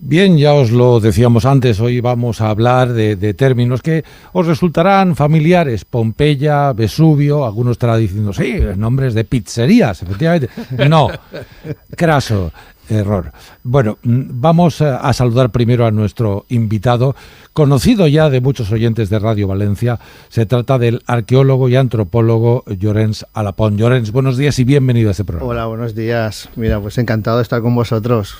Bien, ya os lo decíamos antes, hoy vamos a hablar de términos que os resultarán familiares. Pompeya, Vesubio, algunos estarán diciendo, sí, nombres de pizzerías, efectivamente. No, craso error. Bueno, vamos a saludar primero a nuestro invitado, conocido ya de muchos oyentes de Radio Valencia. Se trata del arqueólogo y antropólogo Llorenç Alapont. Llorenç, buenos días y bienvenido a este programa. Hola, buenos días. Mira, pues encantado de estar con vosotros.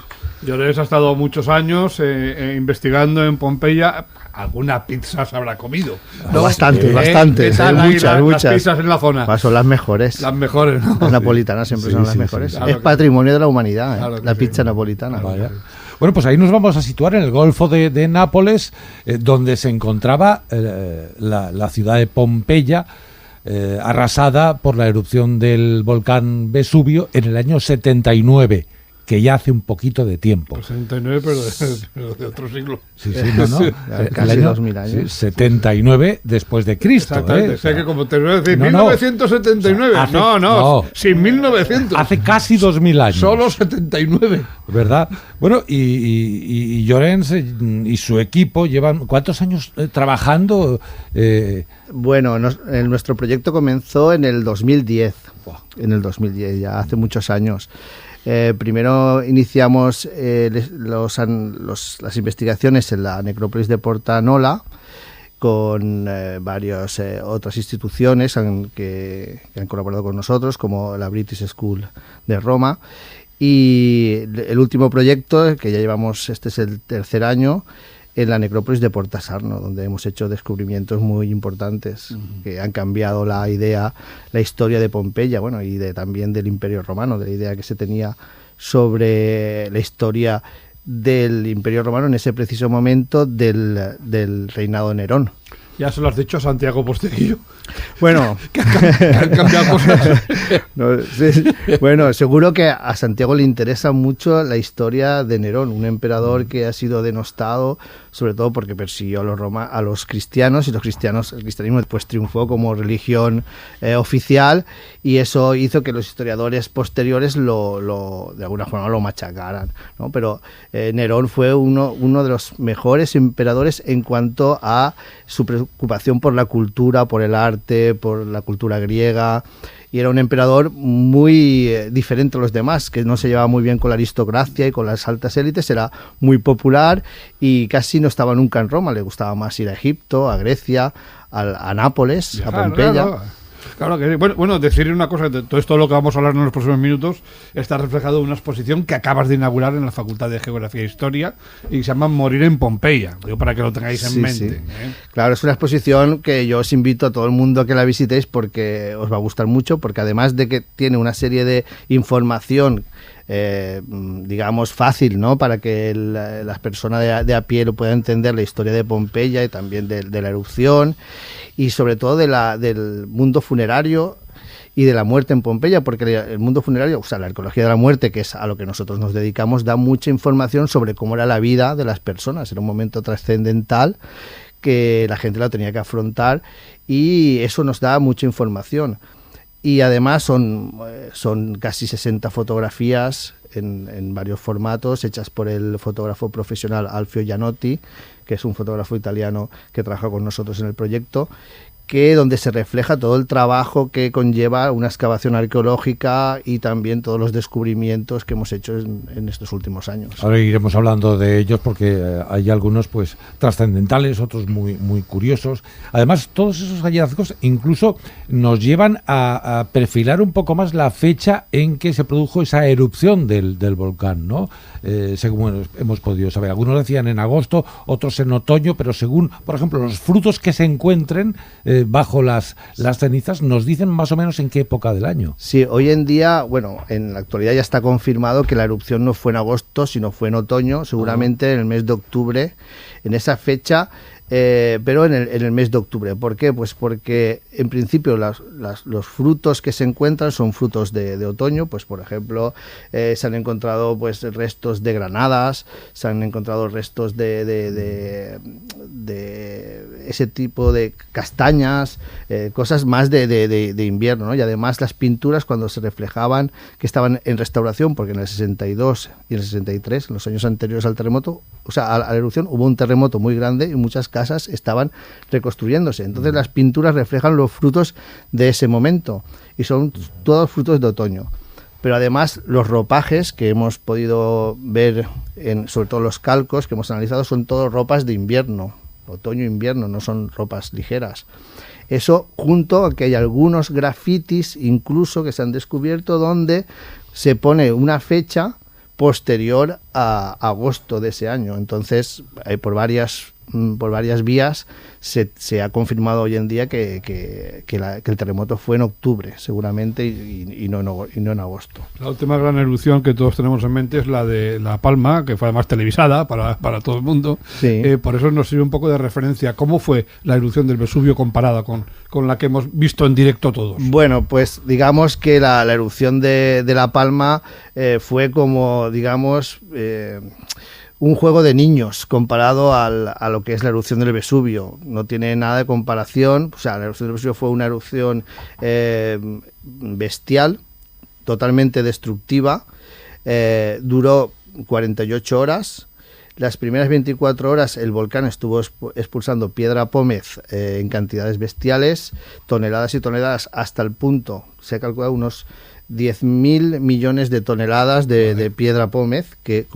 Llorenç ha estado muchos años investigando en Pompeya. Alguna pizza se habrá comido, ¿no? Bastantes. Muchas. Las pizzas en la zona. Pues son las mejores. Las mejores, ¿no? Las napolitanas siempre son las mejores. Sí. Claro, es patrimonio de la humanidad, claro, la pizza napolitana. Vaya. Bueno, pues ahí nos vamos a situar en el Golfo de Nápoles, donde se encontraba la ciudad de Pompeya, arrasada por la erupción del volcán Vesubio en el año 79. Que ya hace un poquito de tiempo. Pues 79, pero de otro siglo. Sí, no. Casi 2000 años. 79 después de Cristo. Exactamente. O sea que como te voy a decir, 1979. O sea, no, sin 1900. Hace casi 2000 años. Solo 79. ¿Verdad? Bueno, y Llorenç y su equipo llevan ¿cuántos años trabajando? Bueno, nuestro proyecto comenzó en el 2010. En el 2010, ya hace muchos años. Primero iniciamos las investigaciones en la necrópolis de Porta Nola con varias otras instituciones que han colaborado con nosotros, como la British School de Roma. Y el último proyecto, que ya llevamos, este es el tercer año, en la necrópolis de Porta Sarno, donde hemos hecho descubrimientos muy importantes que han cambiado la historia de Pompeya, bueno, y también del Imperio Romano, de la idea que se tenía sobre la historia del Imperio Romano en ese preciso momento del reinado de Nerón. Ya se lo has dicho a Santiago Posteguillo. Bueno, que han cambiado cosas. No, sí. Bueno, seguro que a Santiago le interesa mucho la historia de Nerón, un emperador que ha sido denostado, sobre todo porque persiguió a los cristianos, y el cristianismo pues triunfó como religión oficial, y eso hizo que los historiadores posteriores de alguna forma lo machacaran, ¿no? Pero Nerón fue uno de los mejores emperadores en cuanto a su preocupación por la cultura, por el arte, por la cultura griega, y era un emperador muy diferente a los demás, que no se llevaba muy bien con la aristocracia y con las altas élites, era muy popular y casi no estaba nunca en Roma, le gustaba más ir a Egipto, a Grecia, a Nápoles, a Pompeya. Claro que sí. Bueno, decir una cosa, de todo esto lo que vamos a hablar en los próximos minutos está reflejado en una exposición que acabas de inaugurar en la Facultad de Geografía e Historia y se llama Morir en Pompeya, digo, para que lo tengáis en mente. Sí. Claro, es una exposición que yo os invito a todo el mundo a que la visitéis porque os va a gustar mucho, porque además de que tiene una serie de información digamos fácil, ¿no? Para que las personas de a pie lo puedan entender, la historia de Pompeya y también de la erupción, y sobre todo del mundo funerario y de la muerte en Pompeya, porque el mundo funerario, o sea, la arqueología de la muerte, que es a lo que nosotros nos dedicamos, da mucha información sobre cómo era la vida de las personas. Era un momento trascendental que la gente la tenía que afrontar, y eso nos da mucha información. Y además son casi 60 fotografías en varios formatos, hechas por el fotógrafo profesional Alfio Gianotti, que es un fotógrafo italiano que trabaja con nosotros en el proyecto, donde se refleja todo el trabajo que conlleva una excavación arqueológica y también todos los descubrimientos que hemos hecho en estos últimos años. Ahora iremos hablando de ellos porque hay algunos pues trascendentales, otros muy, muy curiosos. Además, todos esos hallazgos incluso nos llevan a perfilar un poco más la fecha en que se produjo esa erupción del volcán, ¿no? Según hemos podido saber. Algunos decían en agosto, otros en otoño, pero según, por ejemplo, los frutos que se encuentren bajo las cenizas, nos dicen más o menos en qué época del año. Sí, hoy en día, bueno, en la actualidad ya está confirmado que la erupción no fue en agosto, sino fue en otoño, seguramente en el mes de octubre, en esa fecha, pero en el mes de octubre. ¿Por qué? Pues porque en principio los frutos que se encuentran son frutos de otoño. Pues por ejemplo se han encontrado pues restos de granadas, se han encontrado restos de ese tipo de castañas, cosas más de invierno, ¿no? Y además las pinturas, cuando se reflejaban que estaban en restauración, porque en el 62 y en el 63, en los años anteriores al terremoto, o sea, a la erupción, hubo un terremoto muy grande y muchas casas estaban reconstruyéndose. Entonces las pinturas reflejan los frutos de ese momento y son todos frutos de otoño. Pero además los ropajes que hemos podido ver, sobre todo los calcos que hemos analizado, son todas ropas de invierno, otoño-invierno, no son ropas ligeras. Eso junto a que hay algunos grafitis incluso que se han descubierto donde se pone una fecha posterior a agosto de ese año. Entonces, por varias vías se ha confirmado hoy en día que el terremoto fue en octubre, seguramente, y no en agosto. La última gran erupción que todos tenemos en mente es la de La Palma, que fue además televisada para todo el mundo. Sí. Por eso nos sirve un poco de referencia. ¿Cómo fue la erupción del Vesubio comparada con la que hemos visto en directo todos? Bueno, pues digamos que la erupción de La Palma fue como, digamos, un juego de niños comparado a lo que es la erupción del Vesubio. No tiene nada de comparación. O sea, la erupción del Vesubio fue una erupción bestial, totalmente destructiva. Duró 48 horas. Las primeras 24 horas el volcán estuvo expulsando piedra pómez en cantidades bestiales, toneladas y toneladas, hasta el punto, se ha calculado unos 10.000 millones de toneladas de piedra pómez, que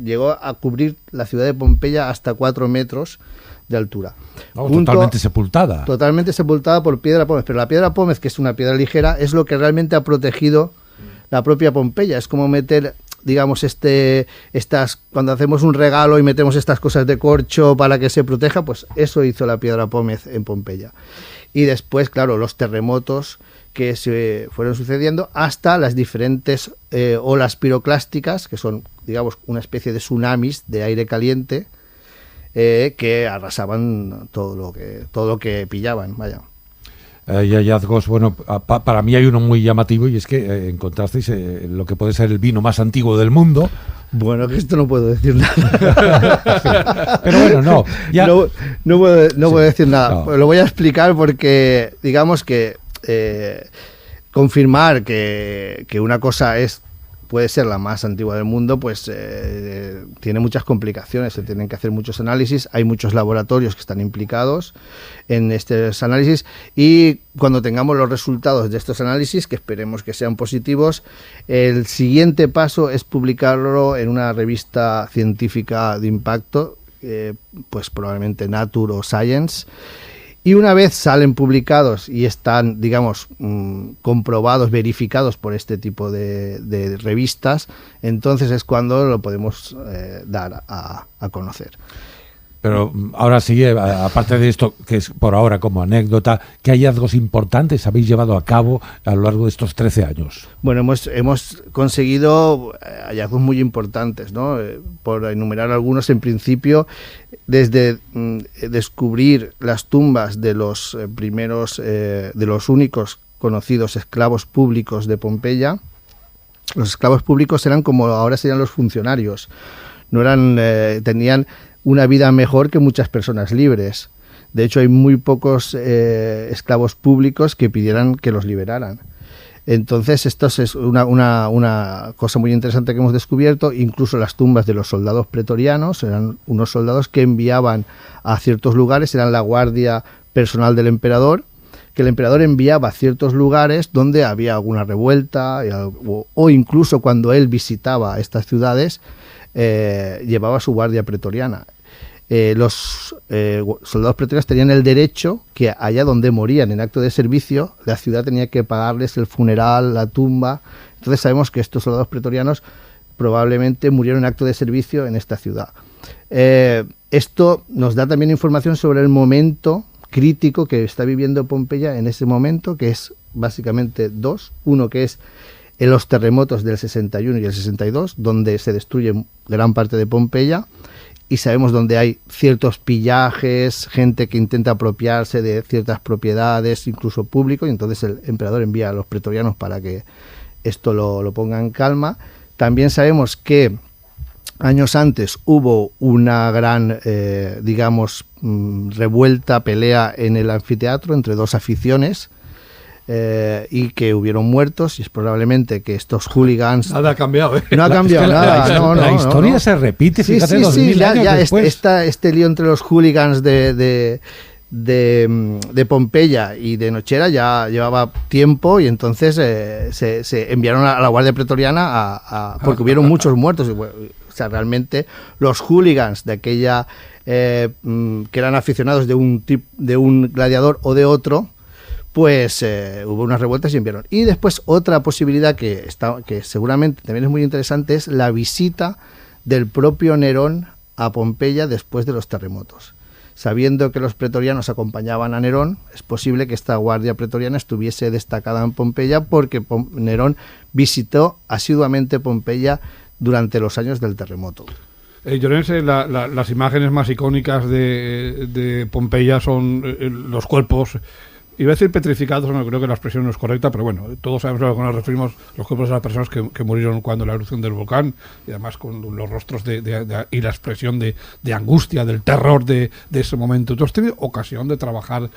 llegó a cubrir la ciudad de Pompeya hasta 4 metros de altura. Totalmente sepultada. Totalmente sepultada por piedra pómez. Pero la piedra pómez, que es una piedra ligera, es lo que realmente ha protegido la propia Pompeya. Es como meter, digamos, cuando hacemos un regalo y metemos estas cosas de corcho para que se proteja, pues eso hizo la piedra pómez en Pompeya. Y después, claro, los terremotos que se fueron sucediendo hasta las diferentes olas piroclásticas, que son, digamos, una especie de tsunamis de aire caliente que arrasaban todo lo que pillaban, vaya. Y hallazgos, bueno, para mí hay uno muy llamativo, y es que encontrasteis lo que puede ser el vino más antiguo del mundo. Bueno, que esto no puedo decir nada. Pero bueno, no. Ya... No puedo decir nada. No. Lo voy a explicar porque, digamos que confirmar que una cosa puede ser la más antigua del mundo, pues tiene muchas complicaciones, se tienen que hacer muchos análisis, hay muchos laboratorios que están implicados en estos análisis, y cuando tengamos los resultados de estos análisis, que esperemos que sean positivos, el siguiente paso es publicarlo en una revista científica de impacto, pues probablemente Nature o Science. Y una vez salen publicados y están, digamos, comprobados, verificados por este tipo de revistas, entonces es cuando lo podemos dar a conocer. Pero ahora sí, aparte de esto, que es por ahora como anécdota, ¿qué hallazgos importantes habéis llevado a cabo a lo largo de estos 13 años? Bueno, hemos conseguido hallazgos muy importantes, ¿no? Por enumerar algunos, en principio, desde descubrir las tumbas de los primeros, de los únicos conocidos esclavos públicos de Pompeya. Los esclavos públicos eran como ahora serían los funcionarios. No eran, tenían una vida mejor que muchas personas libres. De hecho, hay muy pocos esclavos públicos que pidieran que los liberaran. Entonces, esto es una cosa muy interesante que hemos descubierto. Incluso las tumbas de los soldados pretorianos eran unos soldados que enviaban a ciertos lugares, eran la guardia personal del emperador, que el emperador enviaba a ciertos lugares donde había alguna revuelta, o incluso cuando él visitaba estas ciudades, llevaba su guardia pretoriana. Los soldados pretorianos tenían el derecho que allá donde morían en acto de servicio, la ciudad tenía que pagarles el funeral, la tumba. Entonces sabemos que estos soldados pretorianos probablemente murieron en acto de servicio en esta ciudad. Esto nos da también información sobre el momento crítico que está viviendo Pompeya en ese momento, que es básicamente dos. Uno que es en los terremotos del 61 y el 62, donde se destruye gran parte de Pompeya, y sabemos donde hay ciertos pillajes, gente que intenta apropiarse de ciertas propiedades, incluso público, y entonces el emperador envía a los pretorianos para que esto lo ponga en calma. También sabemos que años antes hubo una gran, revuelta, pelea en el anfiteatro entre dos aficiones, y que hubieron muertos, y es probablemente que estos hooligans... Nada ha cambiado, ¿eh? No ha cambiado nada. La historia se repite, fíjate, 2000 años después. Este lío entre los hooligans de Pompeya y de Nochera ya llevaba tiempo, y entonces se enviaron a la Guardia Pretoriana porque hubieron muchos muertos. O sea, realmente los hooligans de aquella que eran aficionados de un gladiador o de otro, pues hubo unas revueltas y enviaron. Y después otra posibilidad que seguramente también es muy interesante es la visita del propio Nerón a Pompeya después de los terremotos. Sabiendo que los pretorianos acompañaban a Nerón, es posible que esta guardia pretoriana estuviese destacada en Pompeya, porque Nerón visitó asiduamente Pompeya durante los años del terremoto. Llorense, las imágenes más icónicas de Pompeya son los cuerpos, iba a decir petrificados, no creo que la expresión no es correcta, pero bueno, todos sabemos a lo que nos referimos, los cuerpos de las personas que murieron cuando la erupción del volcán, y además con los rostros y la expresión de angustia, del terror de ese momento. ¿Tú has tenido ocasión de trabajar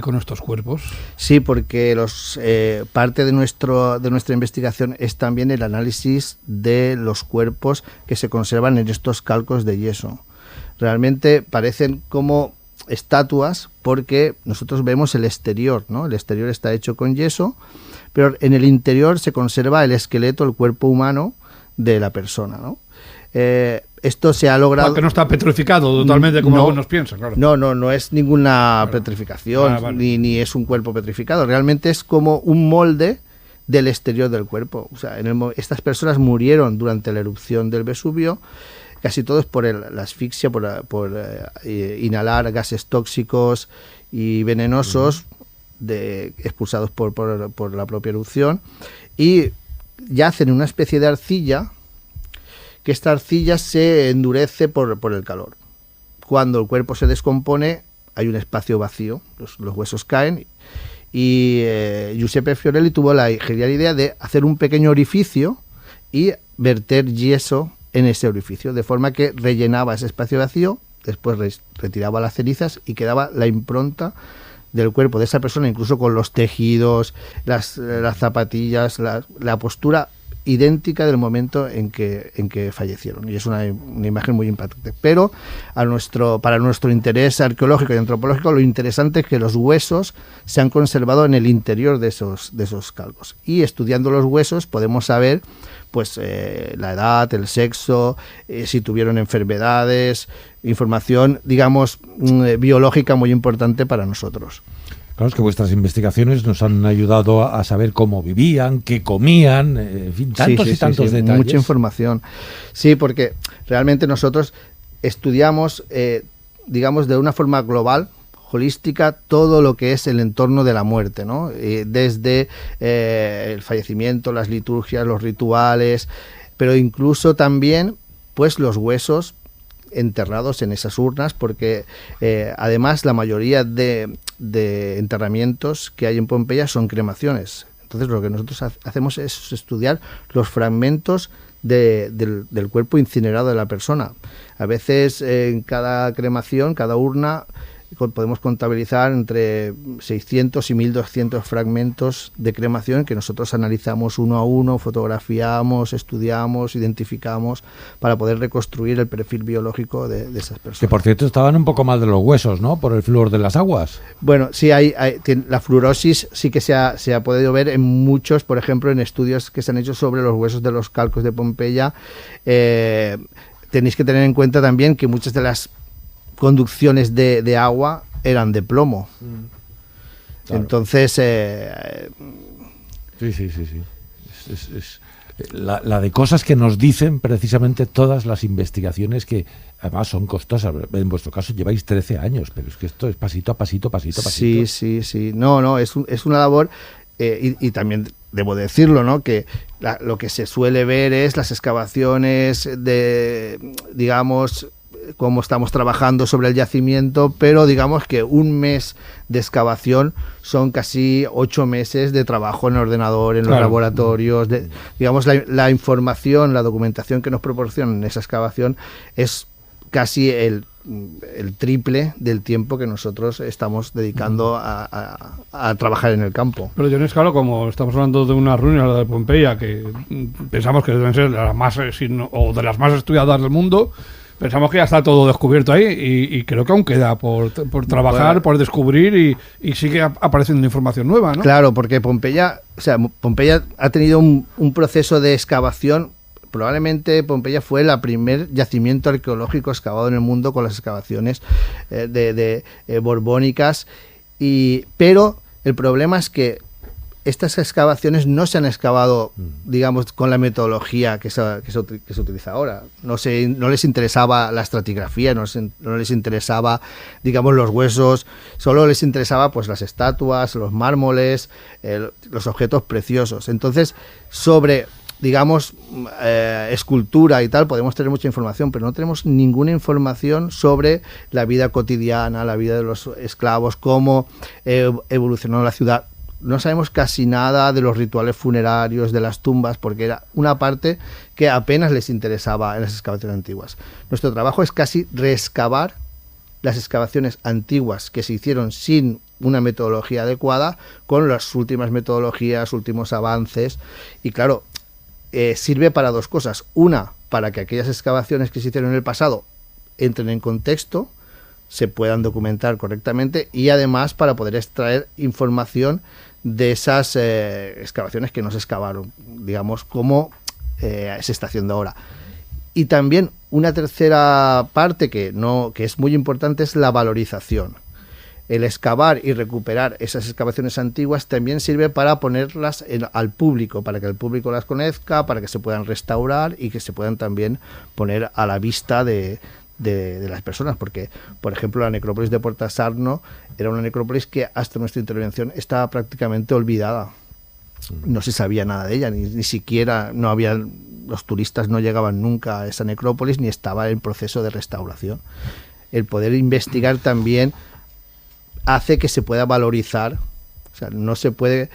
con estos cuerpos? Sí, porque parte de nuestra investigación es también el análisis de los cuerpos que se conservan en estos calcos de yeso. Realmente parecen como estatuas, porque nosotros vemos el exterior, ¿no? El exterior está hecho con yeso, pero en el interior se conserva el esqueleto, el cuerpo humano de la persona, ¿no? Esto se ha logrado... Que no está petrificado totalmente como algunos piensan, claro. No es ninguna petrificación, vale. Ni es un cuerpo petrificado, realmente es como un molde del exterior del cuerpo. O sea, estas personas murieron durante la erupción del Vesubio, casi todos por la asfixia, por inhalar gases tóxicos y venenosos expulsados por la propia erupción, y yacen en una especie de arcilla, que esta arcilla se endurece por el calor. Cuando el cuerpo se descompone, hay un espacio vacío, los huesos caen, y Giuseppe Fiorelli tuvo la genial idea de hacer un pequeño orificio y verter yeso en ese orificio, de forma que rellenaba ese espacio vacío, después retiraba las cenizas y quedaba la impronta del cuerpo de esa persona, incluso con los tejidos, las zapatillas, la postura idéntica del momento en que fallecieron, y es una imagen muy impactante. Pero para nuestro interés arqueológico y antropológico, lo interesante es que los huesos se han conservado en el interior de esos calcos, y estudiando los huesos podemos saber pues la edad, el sexo, si tuvieron enfermedades, información, digamos, biológica muy importante para nosotros. Claro, es que vuestras investigaciones nos han ayudado a saber cómo vivían, qué comían, en fin, tantos y tantos detalles. Mucha información. Sí, porque realmente nosotros estudiamos, digamos, de una forma global, holística, todo lo que es el entorno de la muerte, ¿no? Desde el fallecimiento, las liturgias, los rituales, pero incluso también pues los huesos enterrados en esas urnas, porque además la mayoría de enterramientos que hay en Pompeya son cremaciones. Entonces lo que nosotros hacemos es estudiar los fragmentos del cuerpo incinerado de la persona. A veces en cada cremación, cada urna, podemos contabilizar entre 600 y 1200 fragmentos de cremación que nosotros analizamos uno a uno, fotografiamos, estudiamos, identificamos para poder reconstruir el perfil biológico de esas personas. Que por cierto estaban un poco mal de los huesos, ¿no? Por el flúor de las aguas. Bueno, sí, la fluorosis sí que se ha podido ver en muchos, por ejemplo, en estudios que se han hecho sobre los huesos de los calcos de Pompeya. Tenéis que tener en cuenta también que muchas de las conducciones de agua eran de plomo. Claro. Entonces sí. Es la de cosas que nos dicen precisamente todas las investigaciones, que además son costosas. En vuestro caso lleváis 13 años, pero es que esto es pasito a pasito. Sí. No, es una labor, y también debo decirlo, ¿no? Que lo que se suele ver es las excavaciones de, digamos, cómo estamos trabajando sobre el yacimiento, pero digamos que un mes de excavación son casi 8 meses de trabajo en el ordenador, en los laboratorios. Digamos, la información, la documentación que nos proporcionan en esa excavación es casi el triple del tiempo que nosotros estamos dedicando a trabajar en el campo. Pero Jones, claro, como estamos hablando de una ruina, la de Pompeya, que pensamos que deben ser de las más, o de las más estudiadas del mundo, pensamos que ya está todo descubierto ahí y creo que aún queda por trabajar, por descubrir y sigue apareciendo información nueva, ¿no? Claro, porque Pompeya ha tenido un proceso de excavación. Probablemente Pompeya fue el primer yacimiento arqueológico excavado en el mundo con las excavaciones borbónicas, pero el problema es que estas excavaciones no se han excavado, digamos, con la metodología que se utiliza ahora. No les interesaba la estratigrafía, no les interesaba, digamos, los huesos, solo les interesaba pues las estatuas, los mármoles, los objetos preciosos. Entonces, sobre, digamos, escultura y tal, podemos tener mucha información, pero no tenemos ninguna información sobre la vida cotidiana, la vida de los esclavos, cómo evolucionó la ciudad. No sabemos casi nada de los rituales funerarios, de las tumbas, porque era una parte que apenas les interesaba en las excavaciones antiguas. Nuestro trabajo es casi reexcavar las excavaciones antiguas que se hicieron sin una metodología adecuada, con las últimas metodologías, últimos avances, y claro, sirve para dos cosas. Una, para que aquellas excavaciones que se hicieron en el pasado entren en contexto, se puedan documentar correctamente, y además para poder extraer información de esas excavaciones que no se excavaron, digamos, como se está haciendo ahora. Y también una tercera parte que es muy importante es la valorización. El excavar y recuperar esas excavaciones antiguas también sirve para ponerlas al público, para que el público las conozca, para que se puedan restaurar y que se puedan también poner a la vista de las personas, porque, por ejemplo, la necrópolis de Porta Sarno era una necrópolis que hasta nuestra intervención estaba prácticamente olvidada. No se sabía nada de ella, ni siquiera los turistas no llegaban nunca a esa necrópolis, ni estaba en proceso de restauración. El poder investigar también hace que se pueda valorizar. O sea, no se puede,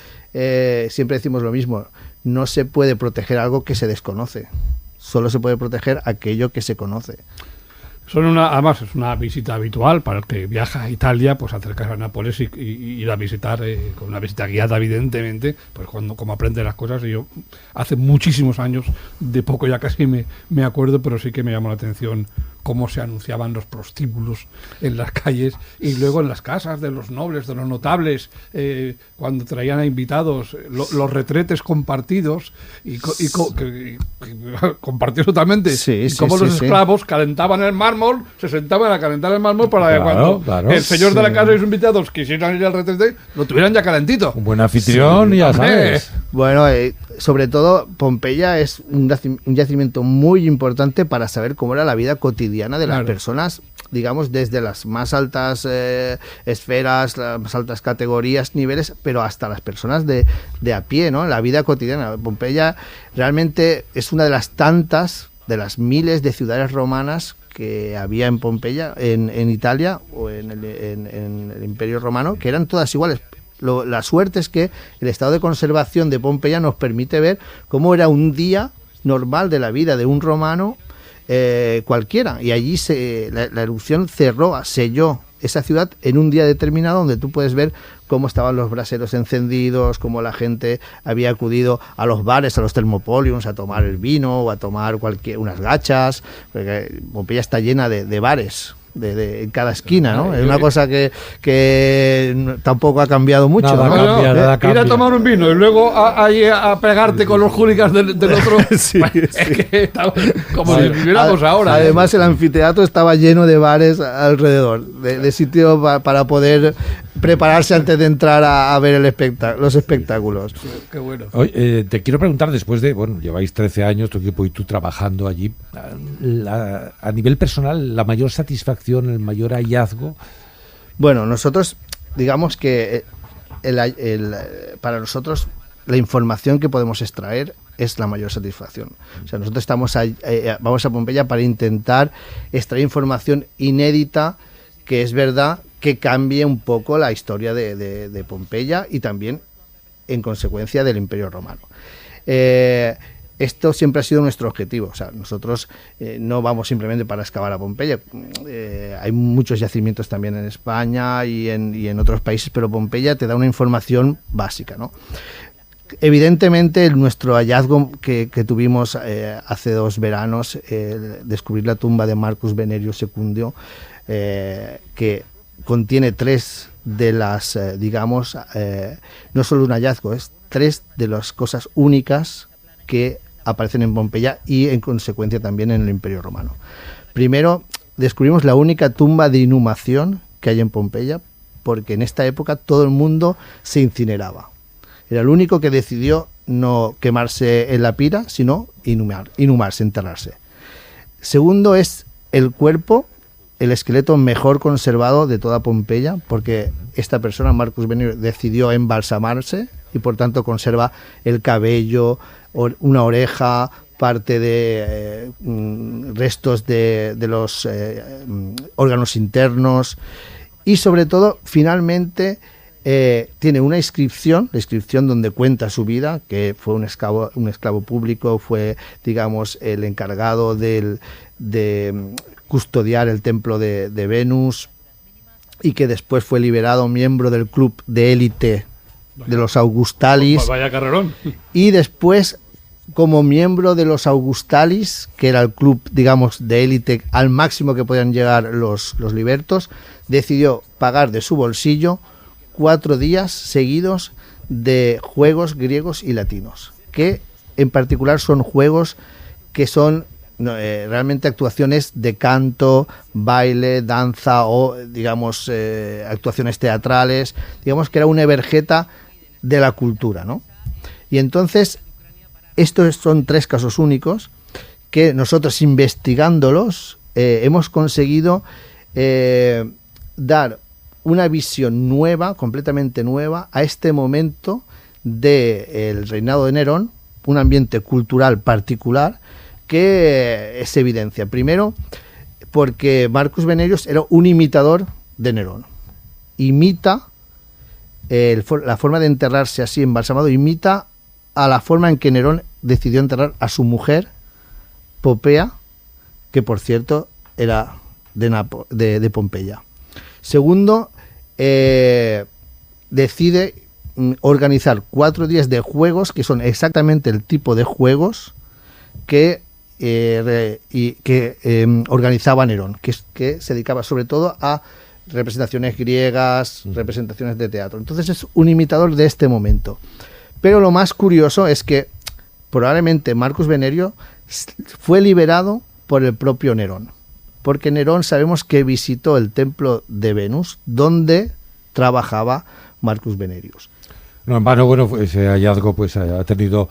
siempre decimos lo mismo, no se puede proteger algo que se desconoce, solo se puede proteger aquello que se conoce. Además es una visita habitual para el que viaja a Italia, pues acercarse a Nápoles y ir a visitar, con una visita guiada evidentemente, pues como aprende las cosas. Y yo hace muchísimos años, de poco ya casi me acuerdo, pero sí que me llamó la atención cómo se anunciaban los prostíbulos en las calles y luego en las casas de los nobles, de los notables, cuando traían a invitados, los retretes compartidos y compartidos totalmente, y cómo los esclavos calentaban el mármol, se sentaban a calentar el mármol para que cuando el señor de la casa y sus invitados quisieran ir al retrete, lo tuvieran ya calentito. Un buen anfitrión, ya sabes. Bueno, sobre todo Pompeya es un yacimiento muy importante para saber cómo era la vida cotidiana de las personas, digamos, desde las más altas esferas, las más altas categorías, niveles, pero hasta las personas de a pie, ¿no? La vida cotidiana. Pompeya realmente es una de las miles de ciudades romanas que había en Pompeya, en Italia o en el Imperio Romano, que eran todas iguales. La suerte es que el estado de conservación de Pompeya nos permite ver cómo era un día normal de la vida de un romano cualquiera, y allí la erupción selló esa ciudad en un día determinado, donde tú puedes ver cómo estaban los braseros encendidos, cómo la gente había acudido a los bares, a los thermopoliums, a tomar el vino o a tomar unas gachas, porque Pompeya está llena de bares en cada esquina, ¿no? Es una cosa que tampoco ha cambiado mucho. Nada cambia. Ir a tomar un vino y luego a pegarte con los hooligans del otro. Sí. Es que como si viviéramos ahora. Además, el anfiteatro estaba lleno de bares alrededor, de sitio para poder prepararse antes de entrar a ver los espectáculos. Qué bueno. Oye, te quiero preguntar, después de, lleváis 13 años, tu equipo y tú trabajando allí, a nivel personal, la mayor satisfacción, el mayor hallazgo. Bueno, nosotros, digamos que para nosotros la información que podemos extraer es la mayor satisfacción. O sea, nosotros vamos a Pompeya para intentar extraer información inédita, que es verdad que cambie un poco la historia de Pompeya y también en consecuencia del Imperio Romano. Esto siempre ha sido nuestro objetivo. O sea, nosotros no vamos simplemente para excavar a Pompeya. Hay muchos yacimientos también en España y en otros países, pero Pompeya te da una información básica, ¿no? Evidentemente, nuestro hallazgo que tuvimos hace 2 veranos, descubrir la tumba de Marcus Venerius Secundio, que contiene 3 de las, no solo un hallazgo, es 3 de las cosas únicas que aparecen en Pompeya y en consecuencia también en el Imperio Romano. Primero, descubrimos la única tumba de inhumación que hay en Pompeya, porque en esta época todo el mundo se incineraba. Era el único que decidió no quemarse en la pira, sino inhumarse, enterrarse. Segundo, es el cuerpo, el esqueleto mejor conservado de toda Pompeya, porque esta persona, Marcus Venerius, decidió embalsamarse y por tanto conserva el cabello, una oreja, parte de restos de los órganos internos y sobre todo, finalmente, tiene una inscripción, la inscripción donde cuenta su vida, que fue un esclavo público, fue, digamos, el encargado de custodiar el templo de Venus y que después fue liberado miembro del club de élite de los Augustalis. Vaya carrerón. Y después, como miembro de los Augustalis, que era el club, digamos, de élite al máximo que podían llegar los libertos, decidió pagar de su bolsillo 4 días seguidos de juegos griegos y latinos, que en particular son juegos que son realmente actuaciones de canto, baile, danza o, digamos, actuaciones teatrales. Digamos que era una evergeta de la cultura, ¿no? Y entonces, estos son 3 casos únicos que nosotros, investigándolos, hemos conseguido dar una visión nueva, completamente nueva, a este momento del reinado de Nerón, un ambiente cultural particular que se evidencia. Primero, porque Marcus Venerius era un imitador de Nerón. Imita la forma de enterrarse así embalsamado, imita a la forma en que Nerón decidió enterrar a su mujer, Popea, que por cierto era de Pompeya. Segundo, decide organizar 4 días de juegos que son exactamente el tipo de juegos que organizaba Nerón, que se dedicaba sobre todo a representaciones griegas, representaciones de teatro. Entonces es un imitador de este momento. Pero lo más curioso es que probablemente Marcus Venerius fue liberado por el propio Nerón, porque Nerón sabemos que visitó el templo de Venus, donde trabajaba Marcus Venerius. No en vano, bueno, ese hallazgo pues ha tenido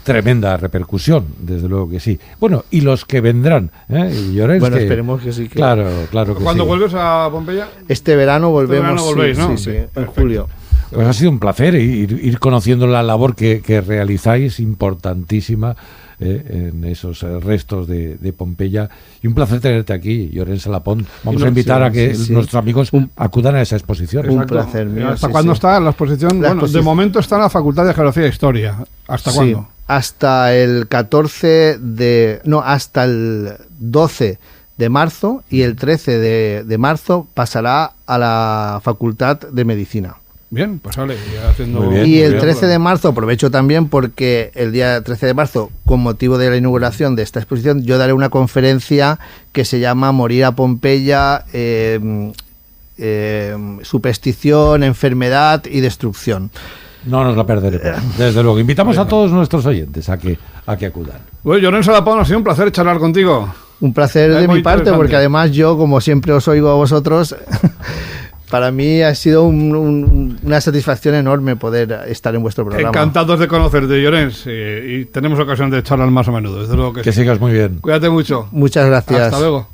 tremenda repercusión, desde luego que sí. Bueno, y los que vendrán, Llorens, bueno, esperemos que sí. Claro que ¿Cuándo sí. vuelves a Pompeya? Este verano volvemos. Este verano volvéis, ¿no? Sí, en julio. Pues ha sido un placer ir conociendo la labor que realizáis, importantísima, en esos restos de Pompeya, y un placer tenerte aquí, Llorens Salapont. Vamos a invitar a que nuestros amigos acudan a esa exposición. Un placer mío. ¿Hasta cuándo está la exposición? De momento está en la Facultad de Geografía e Historia. ¿Hasta cuándo? Hasta el 14 hasta el 12 de marzo, y el 13 de marzo pasará a la Facultad de Medicina. Bien, pues vale, ya haciendo... Muy bien, y el 13 de marzo aprovecho también porque el día 13 de marzo, con motivo de la inauguración de esta exposición, yo daré una conferencia que se llama Morir a Pompeya, superstición, enfermedad y destrucción. No nos la perderemos, desde luego. Invitamos a todos nuestros oyentes a que acudan. Bueno, Llorens Salapont, ha sido un placer charlar contigo. Un placer de mi parte, porque además yo, como siempre os oigo a vosotros... Para mí ha sido una satisfacción enorme poder estar en vuestro programa. Encantados de conocerte, Llorens, y tenemos ocasión de charlar más a menudo. Desde luego que sigas muy bien. Cuídate mucho. Muchas gracias. Hasta luego.